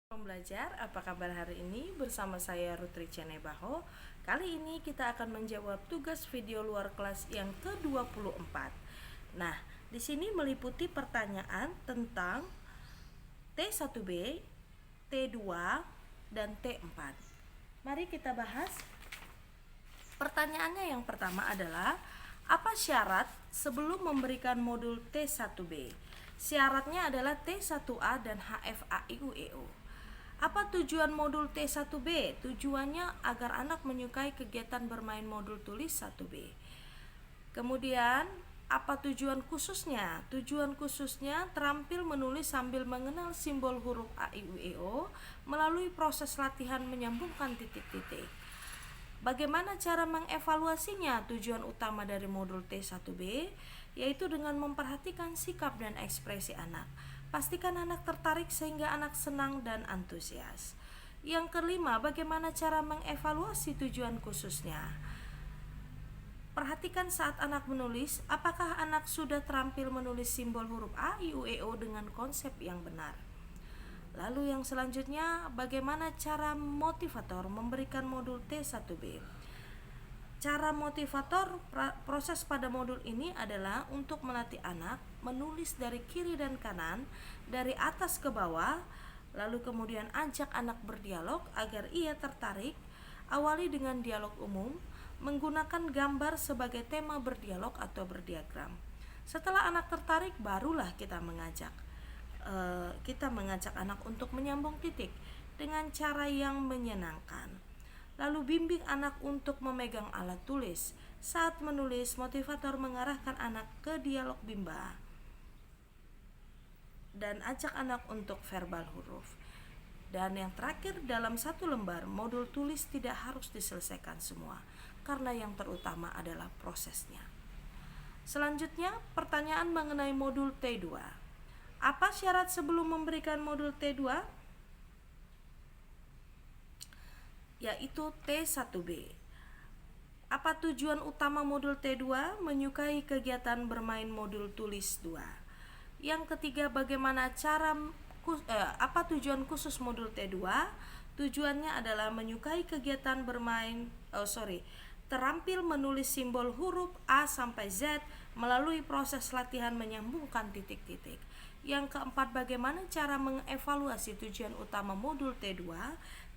Belajar, apa kabar hari ini? Bersama saya Rutri Cenebaho. Kali ini kita akan menjawab tugas video luar kelas yang ke-24. Nah, di sini meliputi pertanyaan tentang T1B, T2, dan T4. Mari kita bahas. Pertanyaannya yang pertama adalah, apa syarat sebelum memberikan modul T1B? Syaratnya adalah T1A dan HFAIUEO. Apa tujuan modul T1B? Tujuannya agar anak menyukai kegiatan bermain modul tulis 1B. Kemudian, apa tujuan khususnya? Tujuan khususnya terampil menulis sambil mengenal simbol huruf A, I, U, E, O melalui proses latihan menyambungkan titik-titik. Bagaimana cara mengevaluasinya? Tujuan utama dari modul T1B yaitu dengan memperhatikan sikap dan ekspresi anak. Pastikan anak tertarik sehingga anak senang dan antusias. Yang kelima, bagaimana cara mengevaluasi tujuan khususnya? Perhatikan saat anak menulis, apakah anak sudah terampil menulis simbol huruf A, I, U, E, O dengan konsep yang benar. Lalu yang selanjutnya, bagaimana cara motivator memberikan modul T1B? Cara motivator proses pada modul ini adalah untuk melatih anak menulis dari kiri dan kanan, dari atas ke bawah, lalu kemudian ajak anak berdialog agar ia tertarik. Awali dengan dialog umum, menggunakan gambar sebagai tema berdialog atau berdiagram. Setelah anak tertarik, barulah kita mengajak anak untuk menyambung titik dengan cara yang menyenangkan. Lalu bimbing anak untuk memegang alat tulis. Saat menulis, motivator mengarahkan anak ke dialog bimba dan ajak anak untuk verbal huruf. Dan yang terakhir, dalam satu lembar, modul tulis tidak harus diselesaikan semua, karena yang terutama adalah prosesnya. Selanjutnya, pertanyaan mengenai modul T2. Apa syarat sebelum memberikan modul T2? Yaitu T1B. Apa tujuan utama modul T2? Menyukai kegiatan bermain modul tulis 2. Yang ketiga, bagaimana apa tujuan khusus modul T2? Tujuannya adalah menyukai kegiatan terampil menulis simbol huruf A sampai Z melalui proses latihan menyambungkan titik-titik. Yang keempat, bagaimana cara mengevaluasi tujuan utama modul T2?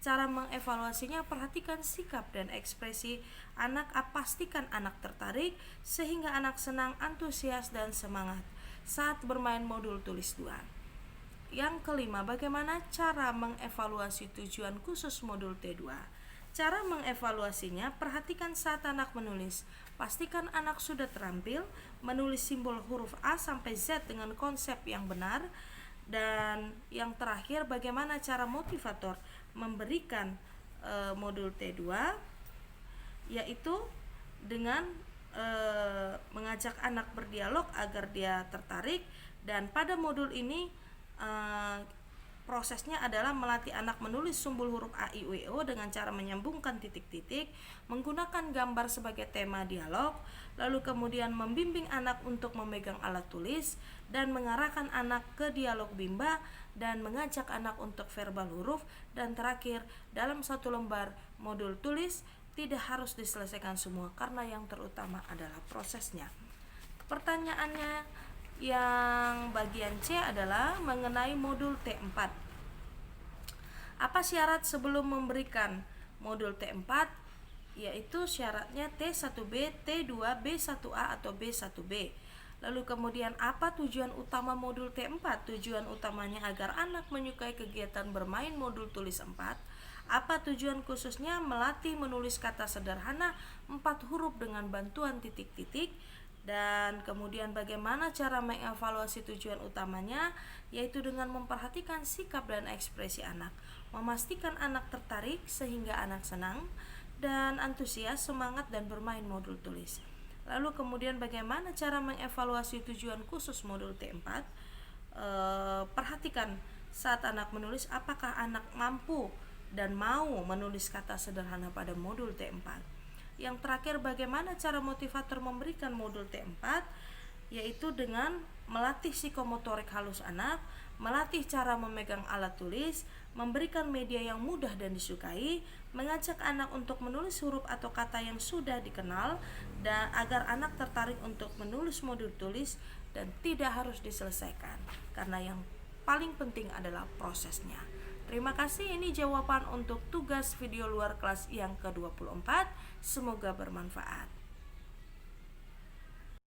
Cara mengevaluasinya, perhatikan sikap dan ekspresi anak, pastikan anak tertarik sehingga anak senang, antusias, dan semangat saat bermain modul tulis 2. Yang kelima, bagaimana cara mengevaluasi tujuan khusus modul T2? Cara mengevaluasinya, perhatikan saat anak menulis. Pastikan anak sudah terampil menulis simbol huruf A sampai Z dengan konsep yang benar. Dan yang terakhir, bagaimana cara motivator memberikan modul T2? Yaitu dengan mengajak anak berdialog agar dia tertarik. Dan pada modul ini prosesnya adalah melatih anak menulis simbol huruf A, I, U, E, O dengan cara menyambungkan titik-titik, menggunakan gambar sebagai tema dialog, lalu kemudian membimbing anak untuk memegang alat tulis, dan mengarahkan anak ke dialog bimba, dan mengajak anak untuk verbal huruf. Dan terakhir, dalam satu lembar modul tulis tidak harus diselesaikan semua, karena yang terutama adalah prosesnya. Pertanyaannya yang bagian C adalah mengenai modul T4. Apa syarat sebelum memberikan modul T4? Yaitu syaratnya T1B, T2, B1A atau B1B. Lalu kemudian, apa tujuan utama modul T4? Tujuan utamanya agar anak menyukai kegiatan bermain modul tulis 4. Apa tujuan khususnya? Melatih menulis kata sederhana 4 huruf dengan bantuan titik-titik. Dan kemudian, bagaimana cara mengevaluasi tujuan utamanya? Yaitu dengan memperhatikan sikap dan ekspresi anak, memastikan anak tertarik sehingga anak senang dan antusias, semangat, dan bermain modul tulis. Lalu kemudian, bagaimana cara mengevaluasi tujuan khusus modul T4? Perhatikan saat anak menulis, apakah anak mampu dan mau menulis kata sederhana pada modul T4. Yang terakhir, bagaimana cara motivator memberikan modul T4? Yaitu dengan melatih psikomotorik halus anak, melatih cara memegang alat tulis, memberikan media yang mudah dan disukai, mengajak anak untuk menulis huruf atau kata yang sudah dikenal, dan agar anak tertarik untuk menulis modul tulis dan tidak harus diselesaikan, karena yang paling penting adalah prosesnya. Terima kasih, ini jawaban untuk tugas video luar kelas yang ke-24. Semoga bermanfaat.